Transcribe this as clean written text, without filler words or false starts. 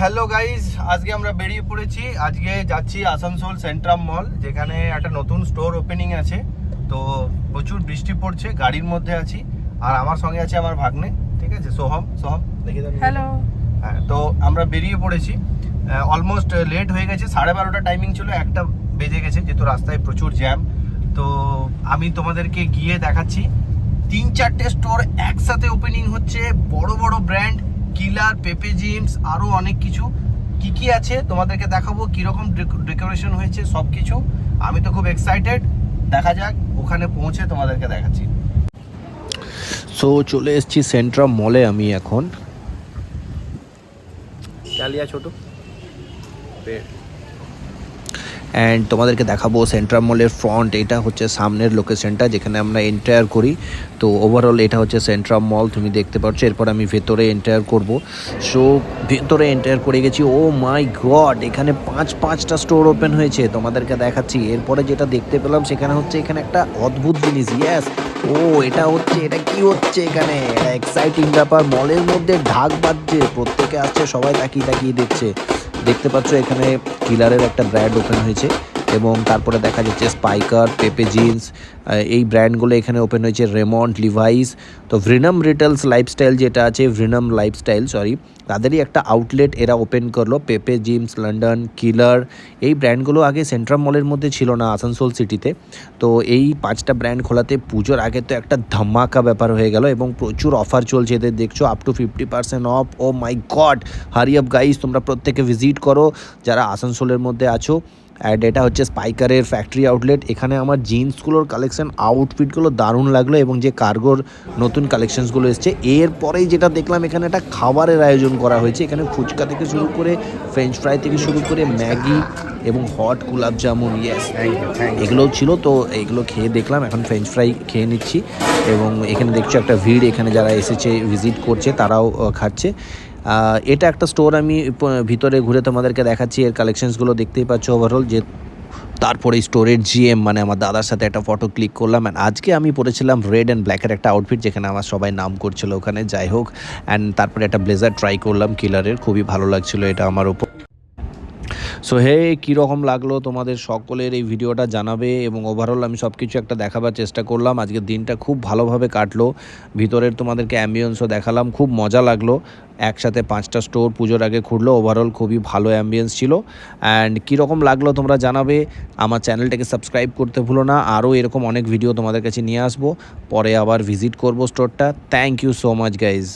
Hello guys, আজকে আমরা বেরিয়ে পড়েছি। আজকে যাচ্ছি আসানসোল সেন্ট্রাম মল, যেখানে একটা নতুন স্টোর ওপেনিং আছে। তো প্রচুর বৃষ্টি পড়ছে, গাড়ির মধ্যে আছি। আর আমার সঙ্গে আছে আমার ভাগ্নে, ঠিক আছে, সোহম। দেখি হ্যালো। হ্যাঁ, তো আমরা বেরিয়ে পড়েছি। অলমোস্ট লেট হয়ে গেছে, 12:30 টাইমিং ছিল, 1টা বেজে গেছে, যেহেতু রাস্তায় প্রচুর জ্যাম। তো আমি তোমাদেরকে গিয়ে দেখাচ্ছি। 3-4টে স্টোর একসাথে ওপেনিং হচ্ছে, বড় বড় ব্র্যান্ড, কিলার, পেপে জিমস, আরও অনেক কিছু। কি আছে তোমাদেরকে দেখাবো, কীরকম ডেকোরেশন হয়েছে সব কিছু। আমি তো খুব এক্সাইটেড, দেখা যাক, ওখানে পৌঁছে তোমাদেরকে দেখাচ্ছি। সো চলে এসেছি সেন্ট্রাম মলে আমি এখন। চালিয়া ছোট অ্যান্ড তোমাদেরকে দেখাবো সেন্ট্রাম মলের ফ্রন্ট। এটা হচ্ছে সামনের লোকেশনটা যেখানে আমরা এন্টার করি। তো ওভারঅল এটা হচ্ছে সেন্ট্রাম মল, তুমি দেখতে পাচ্ছ। এরপর আমি ভেতরে এন্টার করব। সো ভেতরে এন্টার করে গেছি। ও মাই গড, এখানে পাঁচটা স্টোর ওপেন হয়েছে, তোমাদেরকে দেখাচ্ছি। এরপরে যেটা দেখতে পেলাম সেখানে হচ্ছে এখানে একটা অদ্ভুত জিনিস। ইয়েস, এটা কি হচ্ছে এখানে? এটা এক্সাইটিং ব্যাপার। মলের মধ্যে ঢাক বাজছে, প্রত্যেকে আসছে, সবাই তাকিয়ে দেখছে। দেখতে পাচ্ছ এখানে কিলারের একটা ব্র্যান্ড ওপেন হয়েছে, এবং তারপরে দেখা যাচ্ছে স্পাইকার, পেপে জিন্স, এই ব্র্যান্ডগুলো এখানে ওপেন হয়েছে। Raymond, Levi's. তো ভ্রিনাম রিটেলস লাইফস্টাইল যেটা আছে, ভ্রিনাম লাইফস্টাইল তাদেরই একটা আউটলেট এরা ওপেন করলো। পেপে জিমস, লন্ডন, কিলার, এই ব্র্যান্ডগুলো আগে সেন্ট্রাম মলের মধ্যে ছিল না আসানসোল সিটিতে। তো এই 5টা ব্র্যান্ড খোলাতে পুজোর আগে তো একটা ধামাকা ব্যাপার হয়ে গেল, এবং প্রচুর অফার চলছে এদের, দেখছো, up to 50% off. Oh my god, hurry up guys, তোমরা প্রত্যেকে ভিজিট করো যারা আসানসোলের মধ্যে আছো। অ্যান্ড এটা হচ্ছে স্পাইকারের ফ্যাক্টরি আউটলেট। এখানে আমার জিন্সগুলোর কালেকশন, আউটফিটগুলো দারুণ লাগলো, এবং যে কার্গোর নতুন কালেকশনসগুলো এসছে। এরপরেই যেটা দেখলাম, এখানে একটা খাবারের আয়োজন করা হয়েছে। এখানে ফুচকা থেকে শুরু করে, ফ্রেঞ্চ ফ্রাই থেকে শুরু করে, ম্যাগি এবং হট গুলাব জামুন, ইয়েস, এগুলোও ছিল। তো এগুলো খেয়ে দেখলাম, এখন ফ্রেঞ্চ ফ্রাই খেয়ে নিচ্ছি। এবং এখানে দেখছো একটা ভিড়, এখানে যারা এসেছে ভিজিট করছে তারাও খাচ্ছে। এটা একটা স্টোর, আমি ভিতরে ঘুরে তোমাদেরকে দেখাচ্ছি। এর কালেকশনসগুলো দেখতেই পাচ্ছ ওভারঅল। যে তারপরে স্টোরের জিএম মানে আমার দাদার সাথে একটা ফটো ক্লিক করলাম। অ্যান্ড আজকে আমি পরেছিলাম রেড অ্যান্ড ব্ল্যাকের একটা আউটফিট, যেখানে আমার সবাই নাম করছিল ওখানে, যাই হোক। অ্যান্ড তারপরে একটা ব্লেজার ট্রাই করলাম কিলারের, খুবই ভালো লাগছিল এটা আমার ওপর। সো কীরকম লাগলো তোমাদের সকলের এই ভিডিওটা জানাবে, এবং ওভারঅল আমি সব কিছু একটা দেখাবার চেষ্টা করলাম। আজকের দিনটা খুব ভালোভাবে কাটলো, ভিতরের তোমাদেরকে অ্যাম্বিয়েন্সও দেখালাম, খুব মজা লাগলো। একসাথে 5টা স্টোর পুজোর আগে খুললো, ওভারঅল খুবই ভালো অ্যাম্বিয়েন্স ছিল। অ্যান্ড কীরকম লাগলো তোমরা জানাবে। আমার চ্যানেলটাকে সাবস্ক্রাইব করতে ভুলো না, আরও এরকম অনেক ভিডিও তোমাদের কাছে নিয়ে আসবো। পরে আবার ভিজিট করবো স্টোরটা। Thank you so much guys.